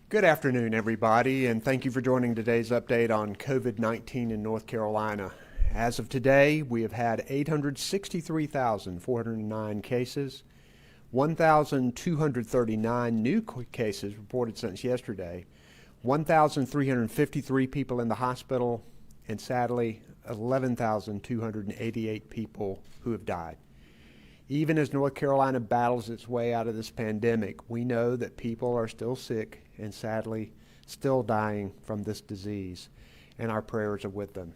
Good afternoon, everybody, and thank you for joining today's update on COVID-19 in North Carolina. As of today, we have had 863,409 cases, 1,239 new cases reported since yesterday, 1,353 people in the hospital, and sadly, 11,288 people who have died. Even as North Carolina battles its way out of this pandemic, we know that people are still sick and sadly still dying from this disease, and our prayers are with them.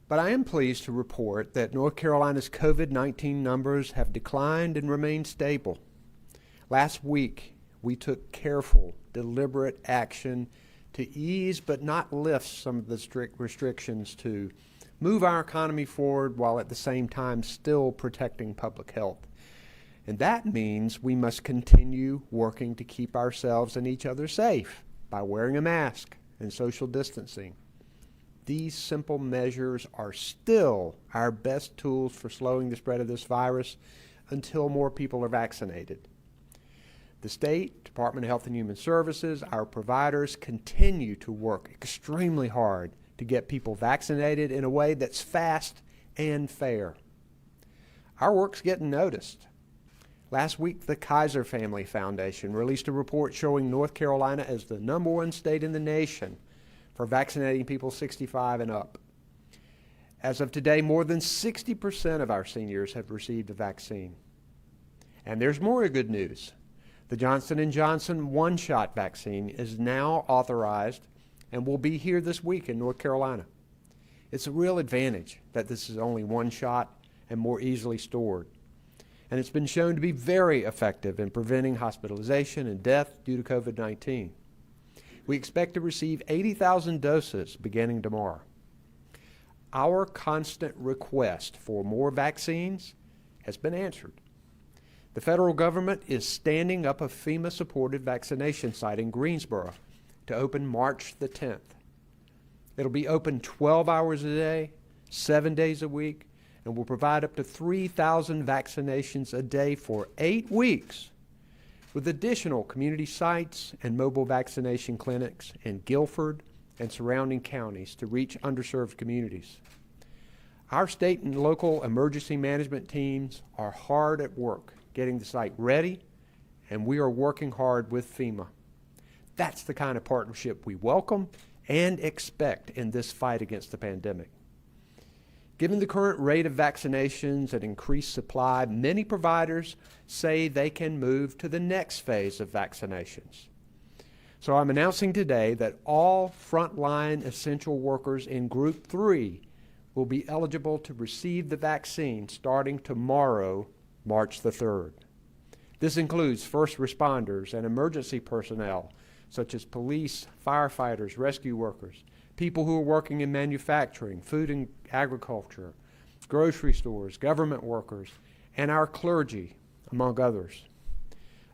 But I am pleased to report that North Carolina's COVID-19 numbers have declined and remained stable. Last week, we took careful, deliberate action to ease but not lift some of the strict restrictions to move our economy forward while at the same time still protecting public health. And that means we must continue working to keep ourselves and each other safe by wearing a mask and social distancing. These simple measures are still our best tools for slowing the spread of this virus until more people are vaccinated. The State Department of Health and Human Services, our providers, continue to work extremely hard to get people vaccinated in a way that's fast and fair. Our work's getting noticed. Last week, the Kaiser Family Foundation released a report showing North Carolina as the #1 state in the nation for vaccinating people 65 and up. As of today, more than 60% of our seniors have received a vaccine. And there's more good news. The Johnson & Johnson one-shot vaccine is now authorized and will be here this week in North Carolina. It's a real advantage that this is only one shot and more easily stored. And it's been shown to be very effective in preventing hospitalization and death due to COVID-19. We expect to receive 80,000 doses beginning tomorrow. Our constant request for more vaccines has been answered. The federal government is standing up a FEMA-supported vaccination site in Greensboro to open March the 10th. It'll be open 12 hours a day, 7 days a week, and will provide up to 3,000 vaccinations a day for 8 weeks, with additional community sites and mobile vaccination clinics in Guilford and surrounding counties to reach underserved communities. Our state and local emergency management teams are hard at work getting the site ready, and we are working hard with FEMA. That's the kind of partnership we welcome and expect in this fight against the pandemic. Given the current rate of vaccinations and increased supply, many providers say they can move to the next phase of vaccinations. So I'm announcing today that all frontline essential workers in Group 3 will be eligible to receive the vaccine starting tomorrow, March the 3rd. This includes first responders and emergency personnel, such as police, firefighters, rescue workers, people who are working in manufacturing, food and agriculture, grocery stores, government workers, and our clergy, among others.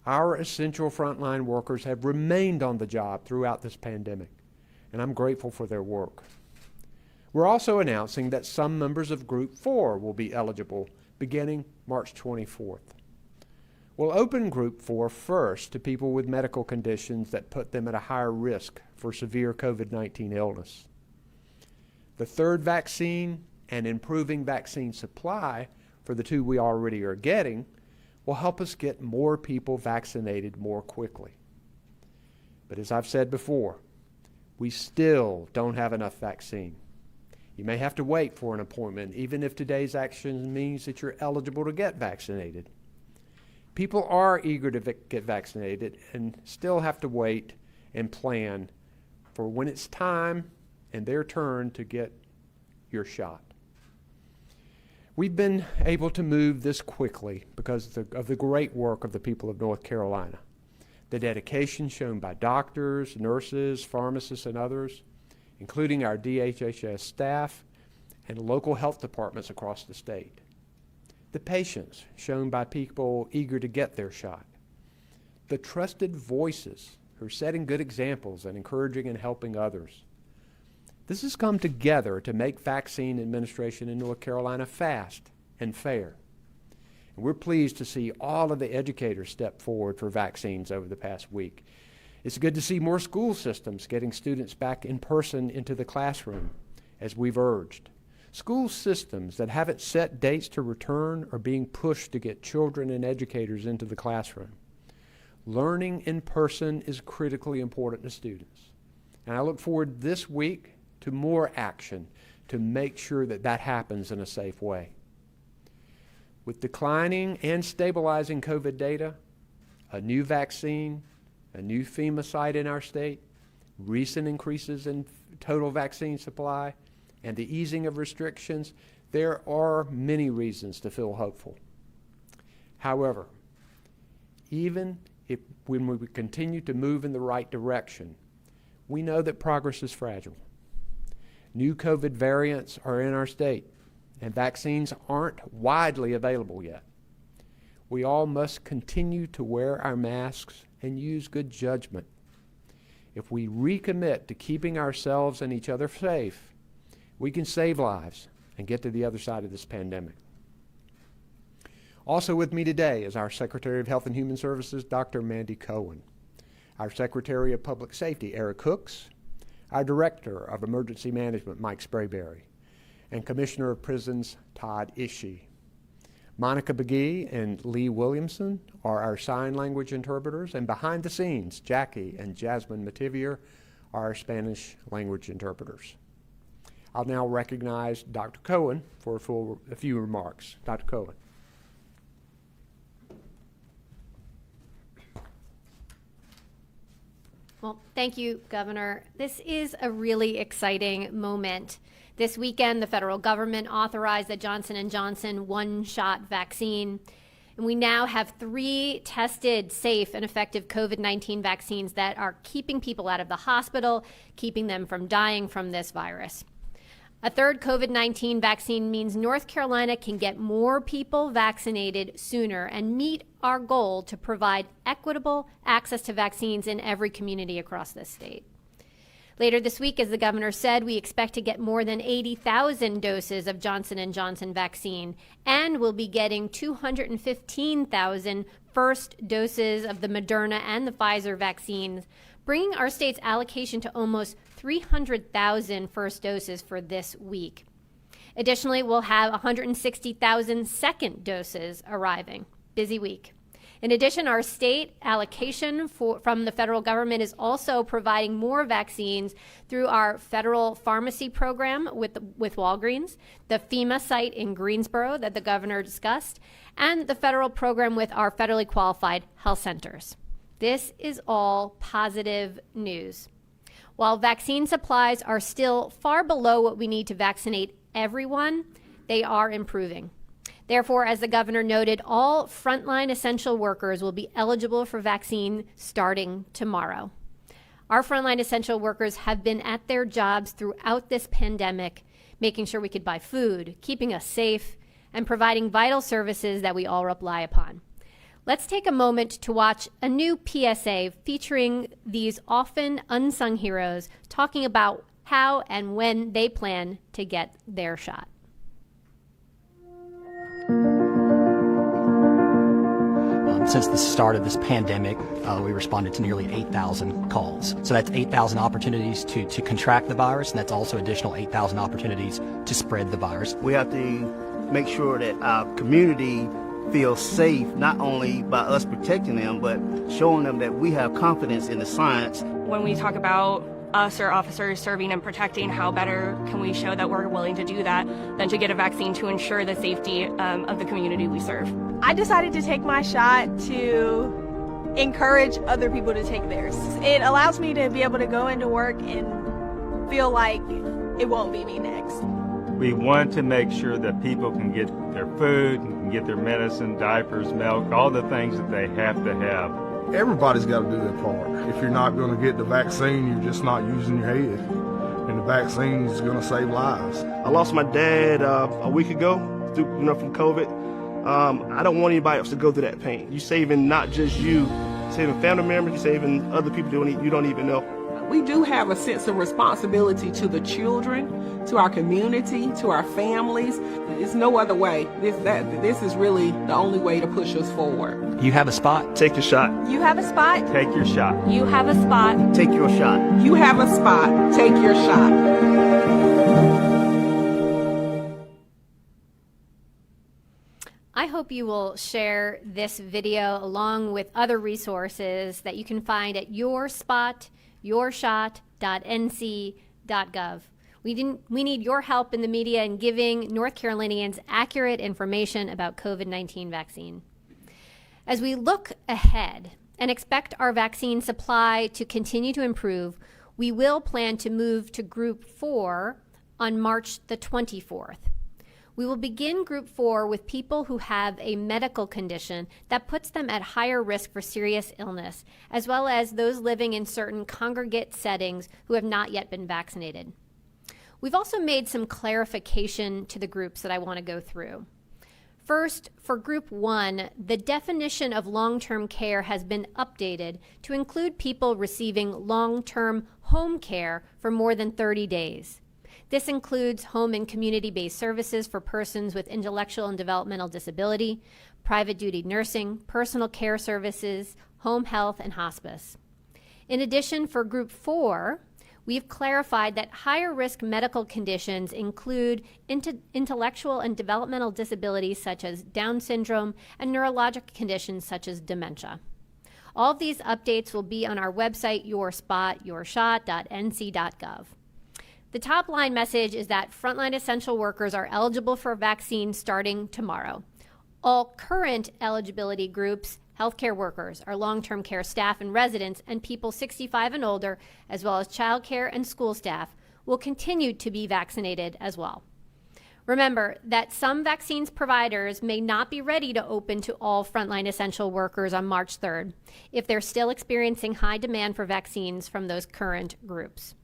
Our essential frontline workers have remained on the job throughout this pandemic, and I'm grateful for their work. We're also announcing that some members of Group 4 will be eligible beginning March 24th. We'll open Group 4 first to people with medical conditions that put them at a higher risk for severe COVID-19 illness. The third vaccine and improving vaccine supply for the 2 we already are getting will help us get more people vaccinated more quickly. But as I've said before, we still don't have enough vaccine. You may have to wait for an appointment, even if today's action means that you're eligible to get vaccinated. People are eager to get vaccinated and still have to wait and plan for when it's time and their turn to get your shot. We've been able to move this quickly because of the great work of the people of North Carolina, the dedication shown by doctors, nurses, pharmacists, and others, including our DHHS staff and local health departments across the state. The patience shown by people eager to get their shot. The trusted voices who are setting good examples and encouraging and helping others. This has come together to make vaccine administration in North Carolina fast and fair. And we're pleased to see all of the educators step forward for vaccines over the past week. It's good to see more school systems getting students back in person into the classroom, as we've urged. School systems that haven't set dates to return are being pushed to get children and educators into the classroom. Learning in person is critically important to students. And I look forward this week to more action to make sure that that happens in a safe way. With declining and stabilizing COVID data, a new vaccine, a new FEMA site in our state, recent increases in total vaccine supply, and the easing of restrictions, there are many reasons to feel hopeful. However, even when we continue to move in the right direction, we know that progress is fragile. New COVID variants are in our state, and vaccines aren't widely available yet. We all must continue to wear our masks and use good judgment. If we recommit to keeping ourselves and each other safe, we can save lives and get to the other side of this pandemic. Also with me today is our Secretary of Health and Human Services, Dr. Mandy Cohen, our Secretary of Public Safety, Eric Hooks, our Director of Emergency Management, Mike Sprayberry, and Commissioner of Prisons, Todd Ishii. Monica McGee and Lee Williamson are our sign language interpreters, and behind the scenes, Jackie and Jasmine Mativier are our Spanish language interpreters. I'll now recognize Dr. Cohen for a few remarks. Dr. Cohen. Well, thank you, Governor. This is a really exciting moment. This weekend, the federal government authorized the Johnson & Johnson one-shot vaccine, and we now have 3 tested, safe, and effective COVID-19 vaccines that are keeping people out of the hospital, keeping them from dying from this virus. A third COVID-19 vaccine means North Carolina can get more people vaccinated sooner and meet our goal to provide equitable access to vaccines in every community across this state. Later this week, as the governor said, we expect to get more than 80,000 doses of Johnson & Johnson vaccine, and we'll be getting 215,000 first doses of the Moderna and the Pfizer vaccines, bringing our state's allocation to almost 300,000 first doses for this week. Additionally, we'll have 160,000 second doses arriving. Busy week. In addition, our state allocation from the federal government is also providing more vaccines through our federal pharmacy program with Walgreens, the FEMA site in Greensboro that the governor discussed, and the federal program with our federally qualified health centers. This is all positive news. While vaccine supplies are still far below what we need to vaccinate everyone, they are improving. Therefore, as the governor noted, all frontline essential workers will be eligible for vaccine starting tomorrow. Our frontline essential workers have been at their jobs throughout this pandemic, making sure we could buy food, keeping us safe, and providing vital services that we all rely upon. Let's take a moment to watch a new PSA featuring these often unsung heroes talking about how and when they plan to get their shot. Since the start of this pandemic, we responded to nearly 8,000 calls. So that's 8,000 opportunities to contract the virus, and that's also additional 8,000 opportunities to spread the virus. We have to make sure that our community feels safe, not only by us protecting them, but showing them that we have confidence in the science. When we talk about us or officers serving and protecting, how better can we show that we're willing to do that than to get a vaccine to ensure the safety of the community we serve. I decided to take my shot to encourage other people to take theirs. It allows me to be able to go into work and feel like it won't be me next. We want to make sure that people can get their food, can get their medicine, diapers, milk, all the things that they have to have. Everybody's got to do their part. If you're not going to get the vaccine, you're just not using your head. And the vaccine is going to save lives. I lost my dad a week ago from COVID. I don't want anybody else to go through that pain. You're saving not just you, saving family members, you're saving other people you don't even know. We do have a sense of responsibility to the children, to our community, to our families. It's no other way. This is really the only way to push us forward. You have a spot. Take your shot. You have a spot. Take your shot. You have a spot. Take your shot. You have a spot. Take your shot. I hope you will share this video along with other resources that you can find at yourspot.yourshot.nc.gov. We need your help in the media in giving North Carolinians accurate information about COVID-19 vaccine. As we look ahead and expect our vaccine supply to continue to improve, we will plan to move to Group 4 on March the 24th. We will begin Group 4 with people who have a medical condition that puts them at higher risk for serious illness, as well as those living in certain congregate settings who have not yet been vaccinated. We've also made some clarification to the groups that I want to go through. First, for Group 1, the definition of long-term care has been updated to include people receiving long-term home care for more than 30 days. This includes home and community-based services for persons with intellectual and developmental disability, private duty nursing, personal care services, home health, and hospice. In addition, for Group 4, we've clarified that higher risk medical conditions include intellectual and developmental disabilities such as Down syndrome and neurologic conditions such as dementia. All of these updates will be on our website, yourspot.yourshot.nc.gov. The top line message is that frontline essential workers are eligible for vaccine starting tomorrow. All current eligibility groups, healthcare workers, our long-term care staff and residents, and people 65 and older, as well as child care and school staff, will continue to be vaccinated as well. Remember that some vaccines providers may not be ready to open to all frontline essential workers on March 3rd if they're still experiencing high demand for vaccines from those current groups.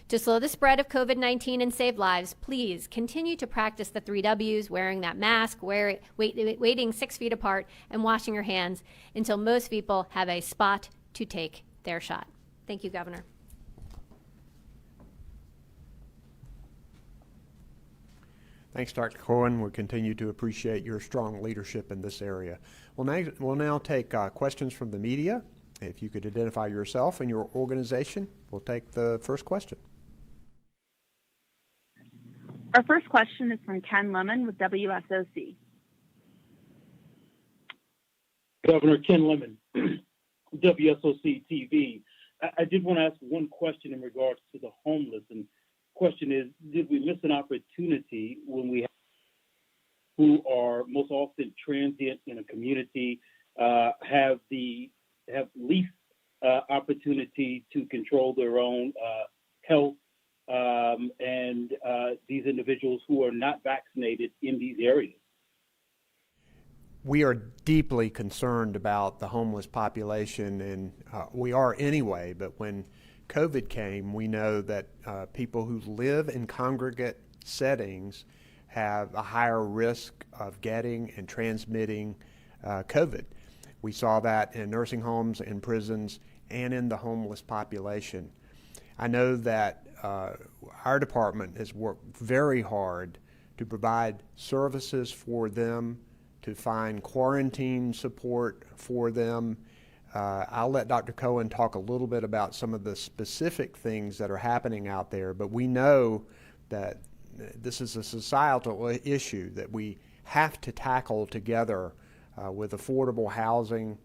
To slow the spread of COVID-19 and save lives, please continue to practice the 3 W's, wearing that mask, waiting 6 feet apart, and washing your hands until most people have a spot to take their shot. Thank you, Governor. Thanks, Dr. Cohen. We continue to appreciate your strong leadership in this area. We'll now take questions from the media. If you could identify yourself and your organization, we'll take the first question. Our first question is from Ken Lemon with WSOC. Governor Ken Lemon, WSOC TV. I did want to ask one question in regards to the homeless. And question is, did we miss an opportunity when we have who are most often transient in a community, have least opportunity to control their own health, and these individuals who are not vaccinated in these areas? We are deeply concerned about the homeless population, and we are anyway, but when COVID came, we know that people who live in congregate settings have a higher risk of getting and transmitting COVID. We saw that in nursing homes, in prisons, and in the homeless population. I know that our department has worked very hard to provide services for them, to find quarantine support for them. I'll let Dr. Cohen talk a little bit about some of the specific things that are happening out there, but we know that this is a societal issue that we have to tackle together with affordable housing,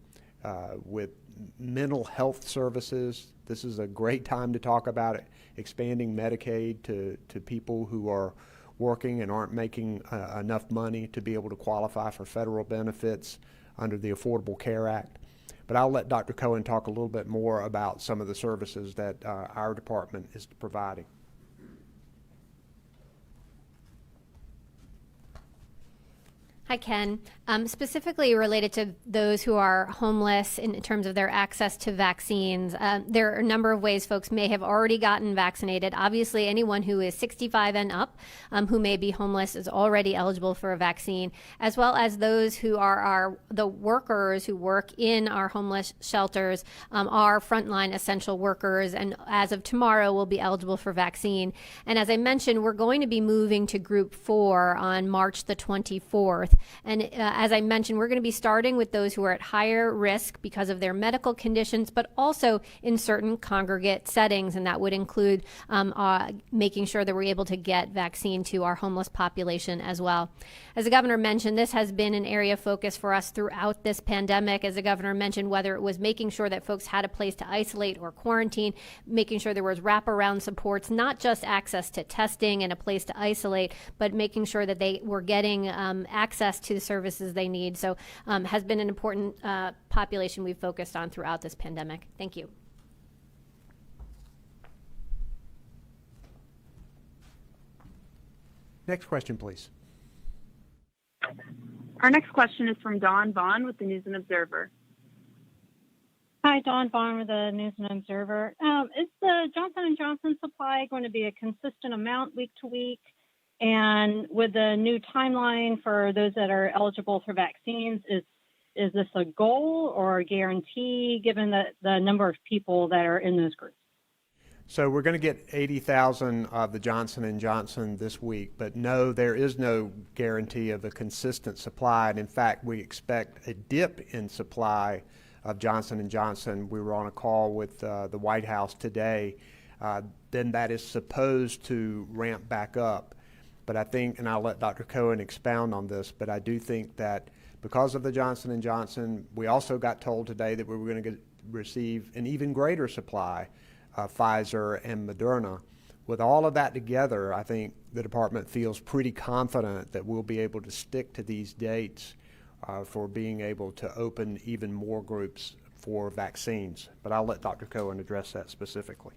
with mental health services. This is a great time to talk about it, expanding Medicaid to people who are working and aren't making enough money to be able to qualify for federal benefits under the Affordable Care Act. But I'll let Dr. Cohen talk a little bit more about some of the services that our department is providing. Hi, Ken. Specifically related to those who are homeless in terms of their access to vaccines, there are a number of ways folks may have already gotten vaccinated. Obviously, anyone who is 65 and up who may be homeless is already eligible for a vaccine, as well as those who are the workers who work in our homeless shelters, are frontline essential workers, and as of tomorrow will be eligible for vaccine. And as I mentioned, we're going to be moving to Group 4 on March the 24th. And as I mentioned, we're going to be starting with those who are at higher risk because of their medical conditions, but also in certain congregate settings. And that would include making sure that we're able to get vaccine to our homeless population as well. As the governor mentioned, this has been an area of focus for us throughout this pandemic. As the governor mentioned, whether it was making sure that folks had a place to isolate or quarantine, making sure there was wraparound supports, not just access to testing and a place to isolate, but making sure that they were getting access to the services they need. So has been an important population we've focused on throughout this pandemic. Thank you. Next question, please. Our next question is from Dawn Vaughn with the News and Observer. Hi, Dawn Vaughn with the News and Observer. Is the Johnson & Johnson supply going to be a consistent amount week to week? And with the new timeline for those that are eligible for vaccines, is this a goal or a guarantee given the number of people that are in those groups? So we're going to get 80,000 of the Johnson & Johnson this week, but no, there is no guarantee of a consistent supply. And in fact, we expect a dip in supply of Johnson & Johnson. We were on a call with the White House today. Then that is supposed to ramp back up. But I think, and I'll let Dr. Cohen expound on this, but I do think that because of the Johnson & Johnson, we also got told today that we were going to receive an even greater supply Pfizer and Moderna. With all of that together, I think the department feels pretty confident that we'll be able to stick to these dates for being able to open even more groups for vaccines. But I'll let Dr. Cohen address that specifically.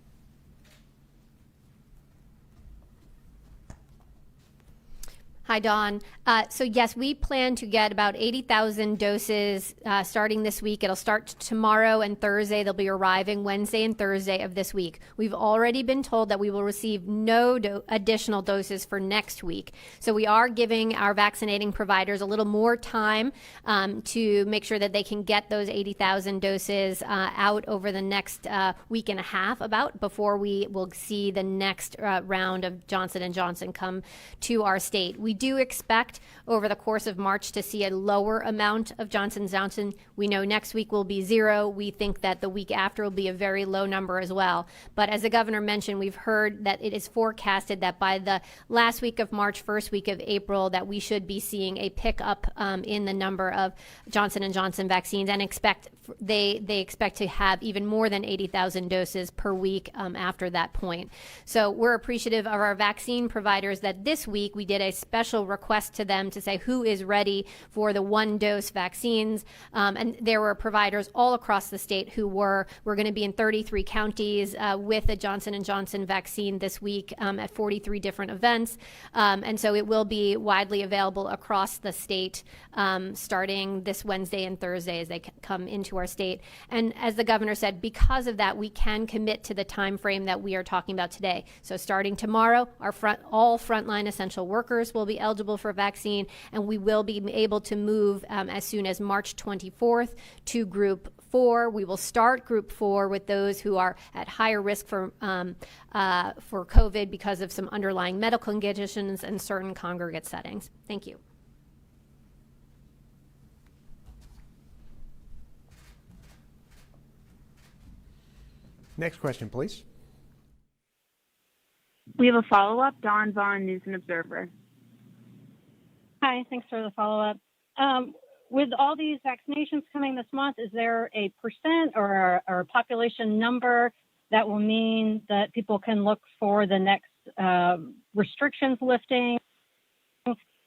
Hi, Dawn. So yes, we plan to get about 80,000 doses starting this week. It'll start tomorrow and Thursday. They'll be arriving Wednesday and Thursday of this week. We've already been told that we will receive no additional doses for next week. So we are giving our vaccinating providers a little more time to make sure that they can get those 80,000 doses out over the next week and a half before we will see the next round of Johnson & Johnson come to our state. We do expect over the course of March to see a lower amount of Johnson & Johnson. We know next week will be 0. We think that the week after will be a very low number as well. But as the governor mentioned, we've heard that it is forecasted that by the last week of March, first week of April, that we should be seeing a pickup in the number of Johnson & Johnson vaccines, and they expect to have even more than 80,000 doses per week after that point. So we're appreciative of our vaccine providers that this week we did a special request to them to say who is ready for the 1-dose vaccines. And there were providers all across the state who we're going to be in 33 counties with the Johnson & Johnson vaccine this week at 43 different events. And so it will be widely available across the state starting this Wednesday and Thursday as they come into our state. And as the governor said, because of that, we can commit to the time frame that we are talking about today. So starting tomorrow, all frontline essential workers will be eligible for vaccine, and we will be able to move as soon as March 24th to Group 4. We will start Group 4 with those who are at higher risk for COVID because of some underlying medical conditions and certain congregate settings. Thank you. Next question, please. We have a follow-up. Dawn Vaughn, News and Observer. Hi, thanks for the follow-up. With all these vaccinations coming this month, is there a percent or a population number that will mean that people can look for the next restrictions lifting?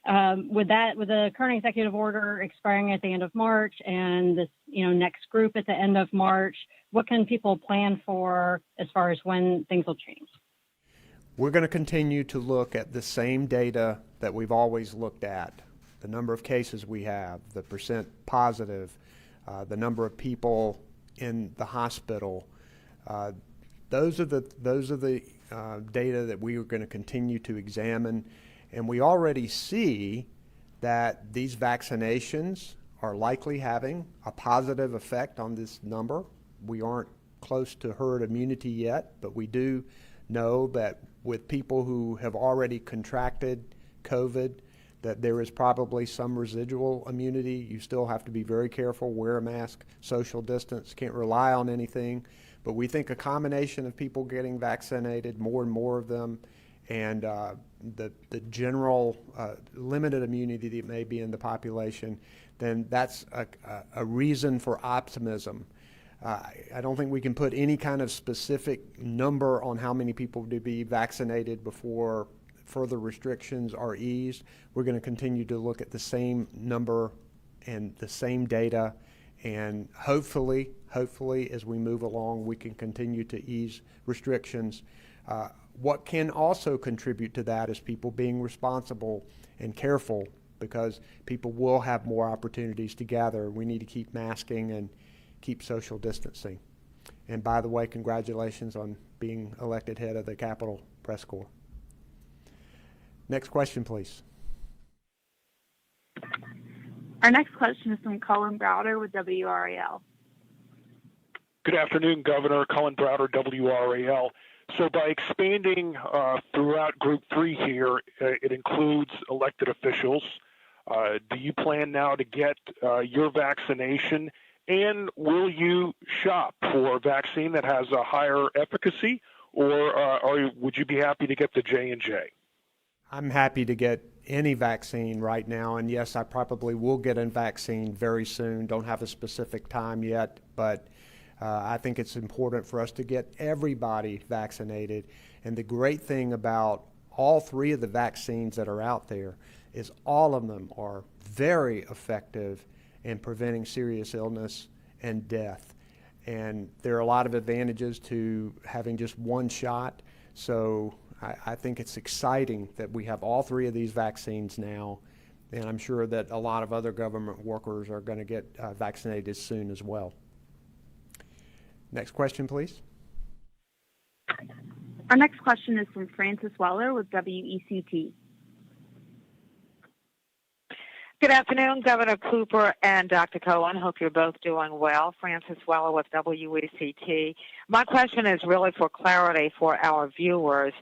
With the current executive order expiring at the end of March and this next group at the end of March, what can people plan for as far as when things will change? We're going to continue to look at the same data that we've always looked at. The number of cases we have, the percent positive, the number of people in the hospital. Those are the data that we are going to continue to examine. And we already see that these vaccinations are likely having a positive effect on this number. We aren't close to herd immunity yet, but we do know that with people who have already contracted COVID, that there is probably some residual immunity. You still have to be very careful, wear a mask, social distance, can't rely on anything. But we think a combination of people getting vaccinated, more and more of them, and the general limited immunity that may be in the population, then that's a reason for optimism. I don't think we can put any kind of specific number on how many people to be vaccinated before further restrictions are eased. We're going to continue to look at the same number and the same data, and hopefully as we move along, we can continue to ease restrictions. What can also contribute to that is people being responsible and careful, because people will have more opportunities to gather. We need to keep masking and keep social distancing. And by the way, congratulations on being elected head of the Capitol Press Corps. Next question, please. Our next question is from Colin Browder with WRAL. Good afternoon, Governor. Colin Browder, WRAL. So by expanding throughout Group 3 here, it includes elected officials. Do you plan now to get your vaccination? And will you shop for a vaccine that has a higher efficacy, or would you be happy to get the J&J? I'm happy to get any vaccine right now, and yes, I probably will get a vaccine very soon. Don't have a specific time yet, but I think it's important for us to get everybody vaccinated. And the great thing about all three of the vaccines that are out there is all of them are very effective in preventing serious illness and death. And there are a lot of advantages to having just one shot. So I think it's exciting that we have all three of these vaccines now. And I'm sure that a lot of other government workers are going to get vaccinated soon as well. Next question, please. Our next question is from Francis Weller with WECT. Good afternoon, Governor Cooper and Dr. Cohen. Hope you're both doing well. Francis Weller with WECT. My question is really for clarity for our viewers.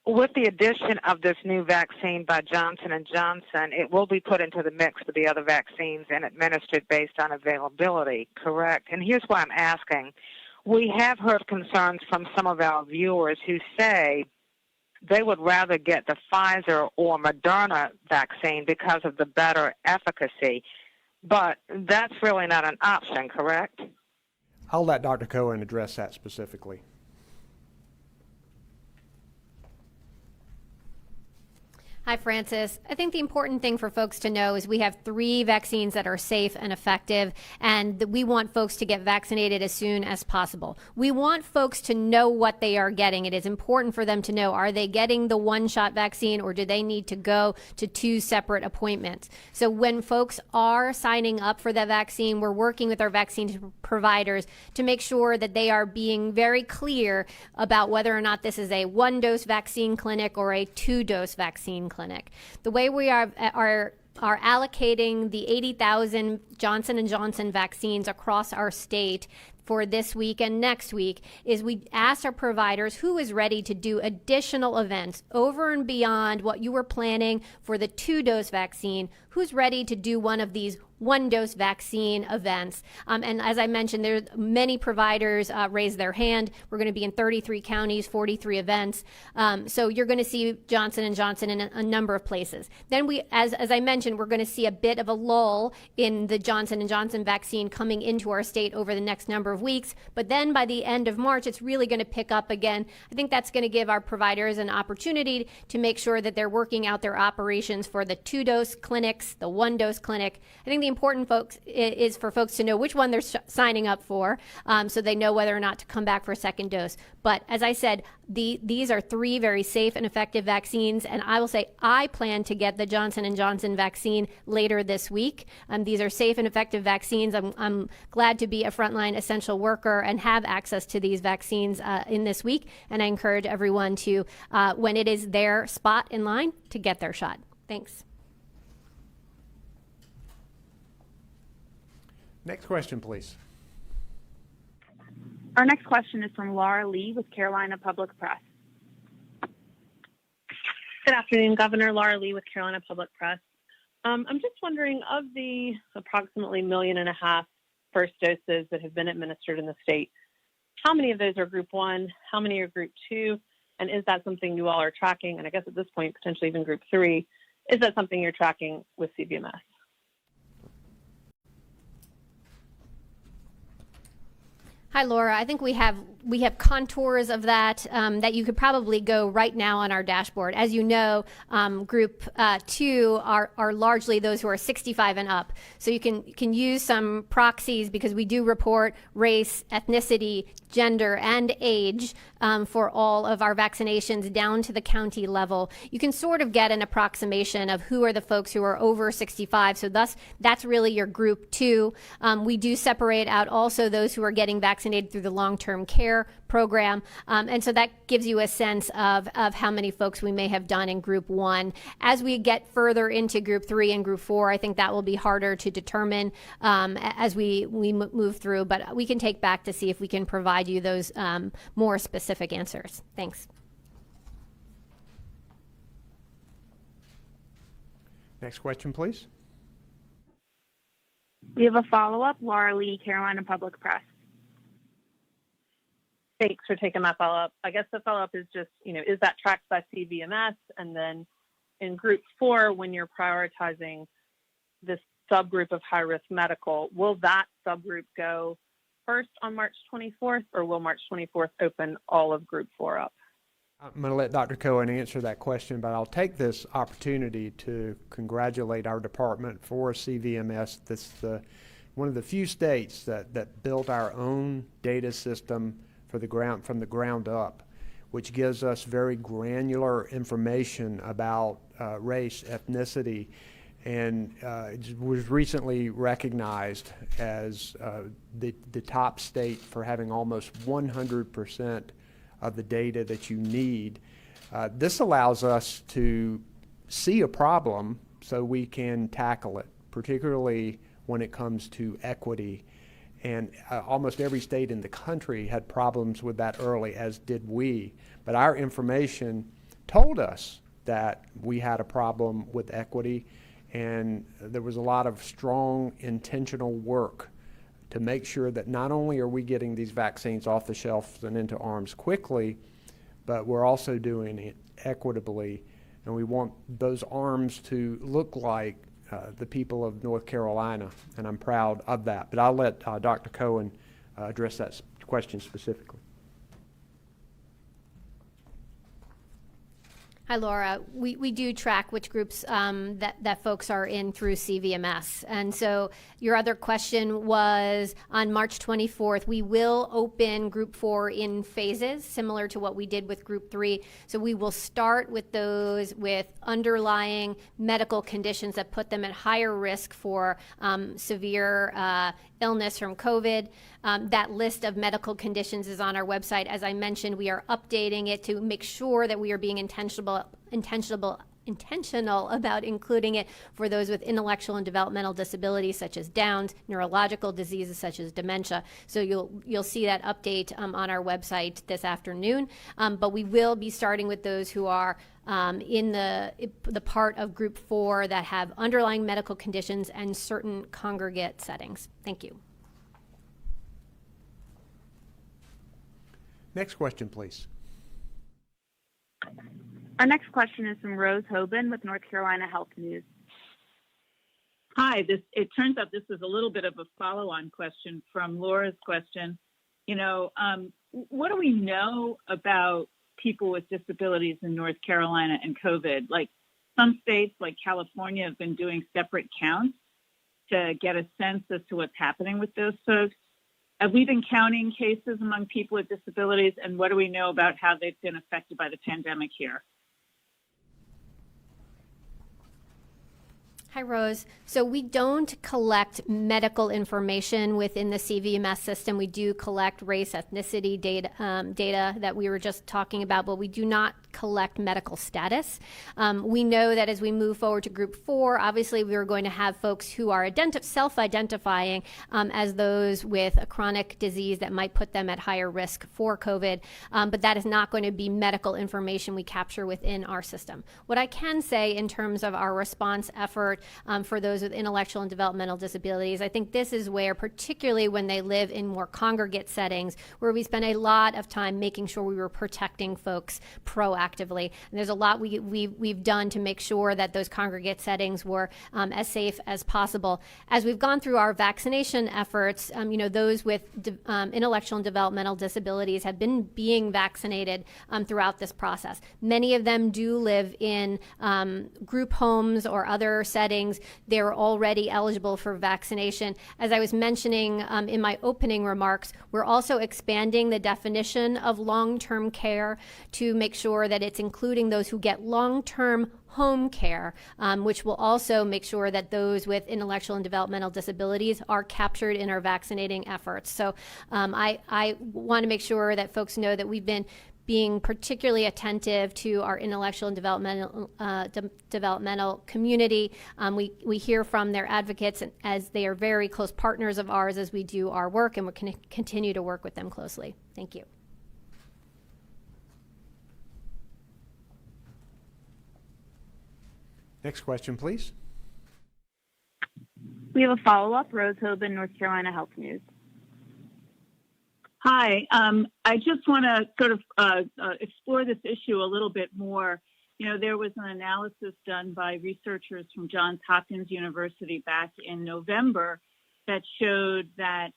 With the addition of this new vaccine by Johnson & Johnson, it will be put into the mix with the other vaccines and administered based on availability, correct? And here's why I'm asking. We have heard concerns from some of our viewers who say they would rather get the Pfizer or Moderna vaccine because of the better efficacy. But that's really not an option, correct? I'll let Dr. Cohen address that specifically. Hi, Francis. I think the important thing for folks to know is we have 3 vaccines that are safe and effective, and we want folks to get vaccinated as soon as possible. We want folks to know what they are getting. It is important for them to know, are they getting the one-shot vaccine, or do they need to go to 2 separate appointments? So when folks are signing up for the vaccine, we're working with our vaccine providers to make sure that they are being very clear about whether or not this is a 1-dose vaccine clinic or a 2-dose vaccine clinic. The way we are allocating the 80,000 Johnson & Johnson vaccines across our state for this week and next week is we asked our providers who is ready to do additional events over and beyond what you were planning for the 2-dose vaccine, who's ready to do one of these 1-dose vaccine events. And as I mentioned, there's many providers raised their hand. We're going to be in 33 counties, 43 events. So you're going to see Johnson & Johnson in a number of places. Then we, as I mentioned, we're going to see a bit of a lull in the Johnson & Johnson vaccine coming into our state over the next number of weeks. But then by the end of March, it's really going to pick up again. I think that's going to give our providers an opportunity to make sure that they're working out their operations for the 2-dose clinics, the 1-dose clinic. I think the important folks is for folks to know which one they're signing up for, so they know whether or not to come back for a second dose. But as I said, these are 3 very safe and effective vaccines, and I will say I plan to get the Johnson & Johnson vaccine later this week. These are safe and effective vaccines. I'm glad to be a frontline essential worker and have access to these vaccines in this week, and I encourage everyone to, when it is their spot in line, to get their shot. Thanks. Next question, please. Our next question is from Laura Lee with Carolina Public Press. Good afternoon, Governor. Laura Lee with Carolina Public Press. I'm just wondering, of the approximately 1.5 million first doses that have been administered in the state, how many of those are Group 1? How many are Group 2? And is that something you all are tracking? And I guess at this point, potentially even Group 3. Is that something you're tracking with CVMS? Hi, Laura. I think we have contours of that that you could probably go right now on our dashboard. As you know, Group 2 are largely those who are 65 and up. So you can use some proxies because we do report race, ethnicity, gender, and age for all of our vaccinations down to the county level. You can sort of get an approximation of who are the folks who are over 65. So thus, that's really your Group 2. We do separate out also those who are getting vaccinated through the long-term care program. And so that gives you a sense of how many folks we may have done in Group 1. As we get further into Group 3 and Group 4, I think that will be harder to determine as we move through, but we can take back to see if we can provide you those more specific answers. Thanks. Next question, please. We have a follow-up, Laura Lee, Carolina Public Press. Thanks for taking my follow-up. I guess the follow-up is just, is that tracked by CVMS? And then in Group 4, when you're prioritizing this subgroup of high-risk medical, will that subgroup go first on March 24th, or will March 24th open all of Group 4 up? I'm going to let Dr. Cohen answer that question, but I'll take this opportunity to congratulate our department for CVMS. This is one of the few states that built our own data system from the ground up, which gives us very granular information about race, ethnicity, and it was recently recognized as the top state for having almost 100% of the data that you need. This allows us to see a problem so we can tackle it, particularly when it comes to equity. And almost every state in the country had problems with that early, as did we. But our information told us that we had a problem with equity, and there was a lot of strong, intentional work to make sure that not only are we getting these vaccines off the shelves and into arms quickly, but we're also doing it equitably. And we want those arms to look like the people of North Carolina, and I'm proud of that. But I'll let Dr. Cohen address that question specifically. Hi, Laura. We do track which groups that folks are in through CVMS. And so your other question was on March 24th, we will open Group 4 in phases, similar to what we did with Group 3. So we will start with those with underlying medical conditions that put them at higher risk for severe illness from COVID. That list of medical conditions is on our website. As I mentioned, we are updating it to make sure that we are being intentional about including it for those with intellectual and developmental disabilities such as Downs, neurological diseases such as dementia. So you'll see that update on our website this afternoon. But we will be starting with those who are in the part of Group 4 that have underlying medical conditions and certain congregate settings. Thank you. Next question, please. Our next question is from Rose Hoban with North Carolina Health News. Hi, it turns out this is a little bit of a follow-on question from Laura's question. What do we know about people with disabilities in North Carolina and COVID? Like some states like California have been doing separate counts to get a sense as to what's happening with those folks. Have we been counting cases among people with disabilities, and what do we know about how they've been affected by the pandemic here? Hi, Rose. So we don't collect medical information within the CVMS system. We do collect race, ethnicity data that we were just talking about, but we do not collect medical status. We know that as we move forward to Group 4, obviously we are going to have folks who are self-identifying as those with a chronic disease that might put them at higher risk for COVID, but that is not going to be medical information we capture within our system. What I can say in terms of our response effort support for those with intellectual and developmental disabilities. I think this is where, particularly when they live in more congregate settings, where we spend a lot of time making sure we were protecting folks proactively. And there's a lot we've done to make sure that those congregate settings were as safe as possible. As we've gone through our vaccination efforts, those with intellectual and developmental disabilities have been being vaccinated throughout this process. Many of them do live in group homes or other settings. They're already eligible for vaccination. As I was mentioning in my opening remarks, we're also expanding the definition of long-term care to make sure that it's including those who get long-term home care, which will also make sure that those with intellectual and developmental disabilities are captured in our vaccinating efforts. So I want to make sure that folks know that we've been being particularly attentive to our intellectual and developmental community. We hear from their advocates as they are very close partners of ours as we do our work, and we're going to continue to work with them closely. Thank you. Next question, please. We have a follow-up. Rose Hoban, North Carolina Health News. Hi. I just want to sort of explore this issue a little bit more. There was an analysis done by researchers from Johns Hopkins University back in November that showed that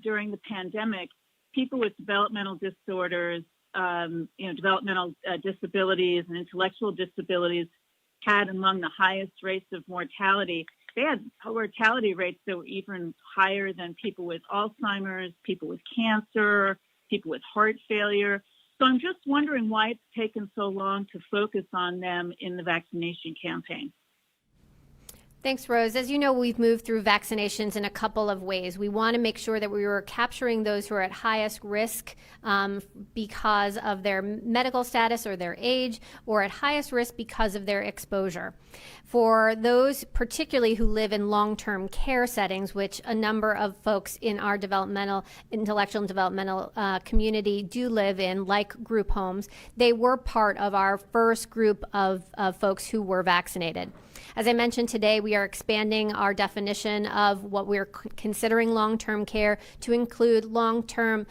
during the pandemic, people with developmental disorders, developmental disabilities and intellectual disabilities had among the highest rates of mortality. They had mortality rates that were even higher than people with Alzheimer's, people with cancer, people with heart failure. So I'm just wondering why it's taken so long to focus on them in the vaccination campaign. Thanks, Rose. As you know, we've moved through vaccinations in a couple of ways. We want to make sure that we were capturing those who are at highest risk because of their medical status or their age, or at highest risk because of their exposure. For those particularly who live in long-term care settings, which a number of folks in our intellectual and developmental community do live in, like group homes, they were part of our first group of folks who were vaccinated. As I mentioned today, we are expanding our definition of what we're considering long-term care to include long-term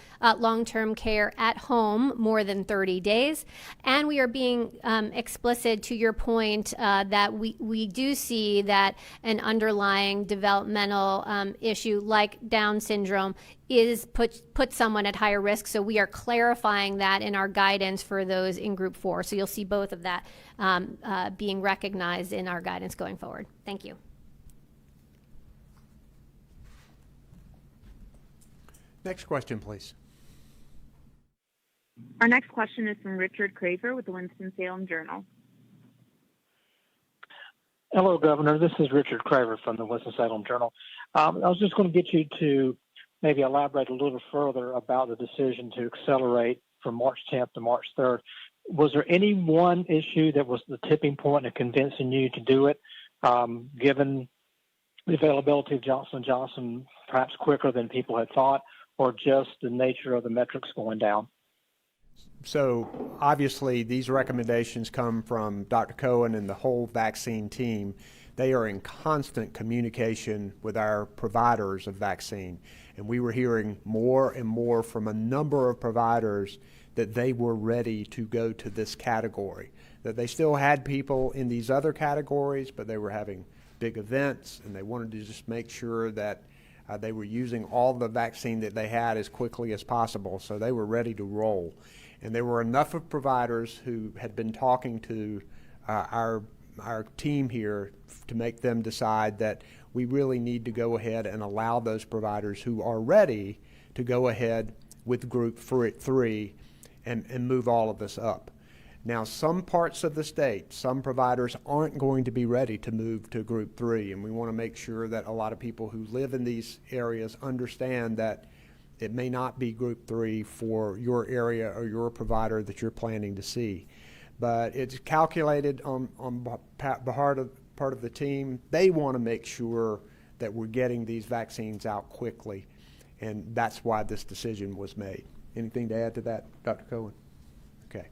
care at home more than 30 days. And we are being explicit to your point that we do see that an underlying developmental issue like Down syndrome is put someone at higher risk. So we are clarifying that in our guidance for those in Group 4. So you'll see both of that being recognized in our guidance going forward. Thank you. Next question, please. Our next question is from Richard Craver with the Winston-Salem Journal. Hello, Governor. This is Richard Craver from the Winston-Salem Journal. I was just going to get you to maybe elaborate a little further about the decision to accelerate from March 10th to March 3rd. Was there any one issue that was the tipping point in convincing you to do it, given the availability of Johnson & Johnson perhaps quicker than people had thought, or just the nature of the metrics going down? So obviously these recommendations come from Dr. Cohen and the whole vaccine team. They are in constant communication with our providers of vaccine. And we were hearing more and more from a number of providers that they were ready to go to this category, that they still had people in these other categories, but they were having big events, and they wanted to just make sure that they were using all the vaccine that they had as quickly as possible, so they were ready to roll. And there were enough of providers who had been talking to our team here to make them decide that we really need to go ahead and allow those providers who are ready to go ahead with Group 3 and move all of this up. Now, some parts of the state, some providers aren't going to be ready to move to Group 3, and we want to make sure that a lot of people who live in these areas understand that it may not be Group 3 for your area or your provider that you're planning to see. But it's calculated on part of the team. They want to make sure that we're getting these vaccines out quickly, and that's why this decision was made. Anything to add to that, Dr. Cohen? Okay.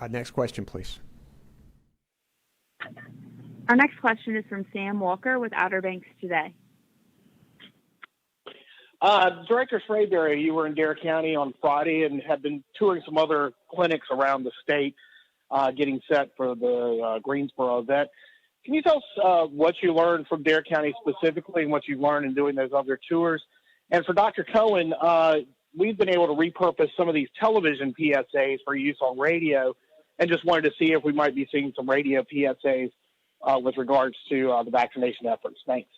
Next question, please. Our next question is from Sam Walker with Outer Banks Today. Director Sprayberry, you were in Dare County on Friday and have been touring some other clinics around the state, getting set for the Greensboro event. Can you tell us what you learned from Dare County specifically and what you learned in doing those other tours? And for Dr. Cohen, we've been able to repurpose some of these television PSAs for use on radio, and just wanted to see if we might be seeing some radio PSAs with regards to the vaccination efforts. Thanks.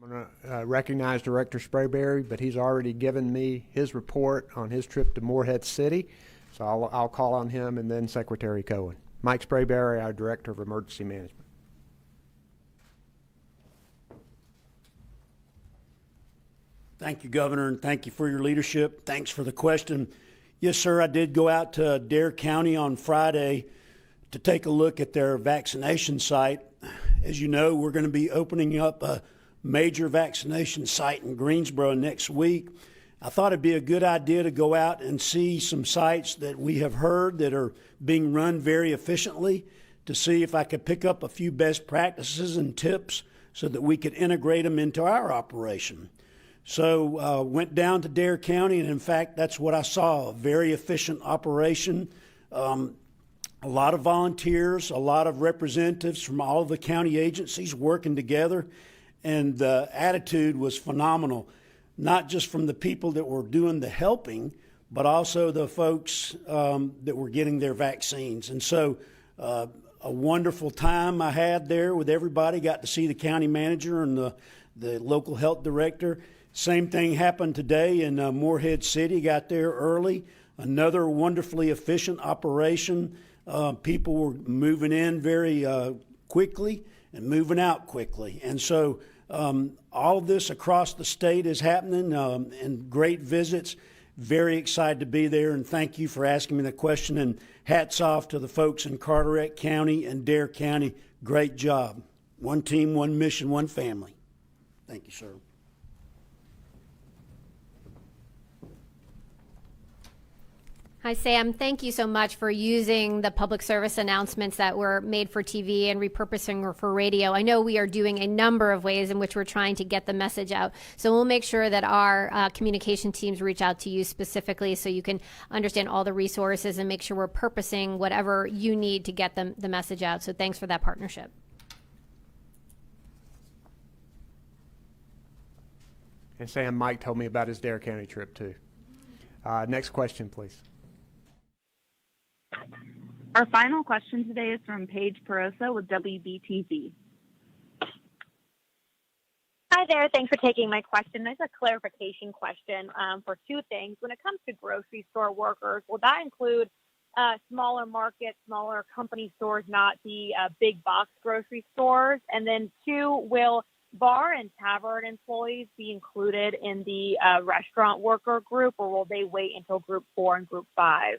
I'm going to recognize Director Sprayberry, but he's already given me his report on his trip to Morehead City, so I'll call on him and then Secretary Cohen. Mike Sprayberry, our Director of Emergency Management. Thank you, Governor, and thank you for your leadership. Thanks for the question. Yes, sir, I did go out to Dare County on Friday to take a look at their vaccination site. As you know, we're going to be opening up a major vaccination site in Greensboro next week. I thought it'd be a good idea to go out and see some sites that we have heard that are being run very efficiently, to see if I could pick up a few best practices and tips so that we could integrate them into our operation. So went down to Dare County, and in fact, that's what I saw, a very efficient operation. A lot of volunteers, a lot of representatives from all of the county agencies working together, and the attitude was phenomenal, not just from the people that were doing the helping, but also the folks that were getting their vaccines. And so a wonderful time I had there with everybody. Got to see the county manager and the local health director. Same thing happened today in Morehead City. Got there early. Another wonderfully efficient operation. People were moving in very quickly and moving out quickly. And so all of this across the state is happening, and great visits. Very excited to be there, and thank you for asking me the question, and hats off to the folks in Carteret County and Dare County. Great job. One team, one mission, one family. Thank you, sir. Hi, Sam. Thank you so much for using the public service announcements that were made for TV and repurposing for radio. I know we are doing a number of ways in which we're trying to get the message out. So we'll make sure that our communication teams reach out to you specifically so you can understand all the resources and make sure we're purposing whatever you need to get the message out. So thanks for that partnership. And Sam, Mike told me about his Dare County trip too. Next question, please. Our final question today is from Paige Perosa with WBTV. Hi there. Thanks for taking my question. There's a clarification question for two things. When it comes to grocery store workers, will that include smaller markets, smaller company stores, not the big box grocery stores? And then two, will bar and tavern employees be included in the restaurant worker group, or will they wait until group 4 and group 5?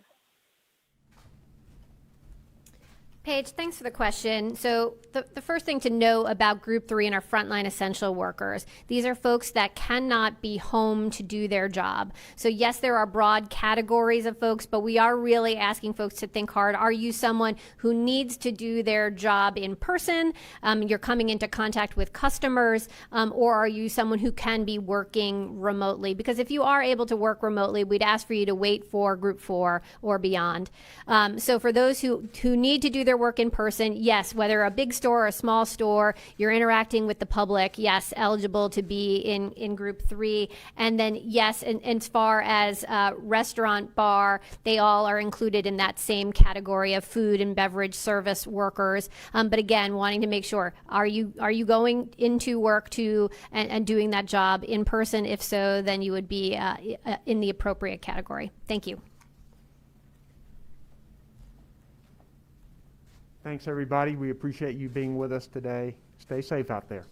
Paige, thanks for the question. So the first thing to know about Group 3 and our frontline essential workers, these are folks that cannot be home to do their job. So yes, there are broad categories of folks, but we are really asking folks to think hard. Are you someone who needs to do their job in person? You're coming into contact with customers, or are you someone who can be working remotely? Because if you are able to work remotely, we'd ask for you to wait for Group 4 or beyond. So for those who need to do their work in person, yes, whether a big store or a small store, you're interacting with the public, yes, eligible to be in Group 3. And then, yes, and as far as restaurant, bar, they all are included in that same category of food and beverage service workers. But again, wanting to make sure, are you going into work and doing that job in person? If so, then you would be in the appropriate category. Thank you. Thanks, everybody. We appreciate you being with us today. Stay safe out there.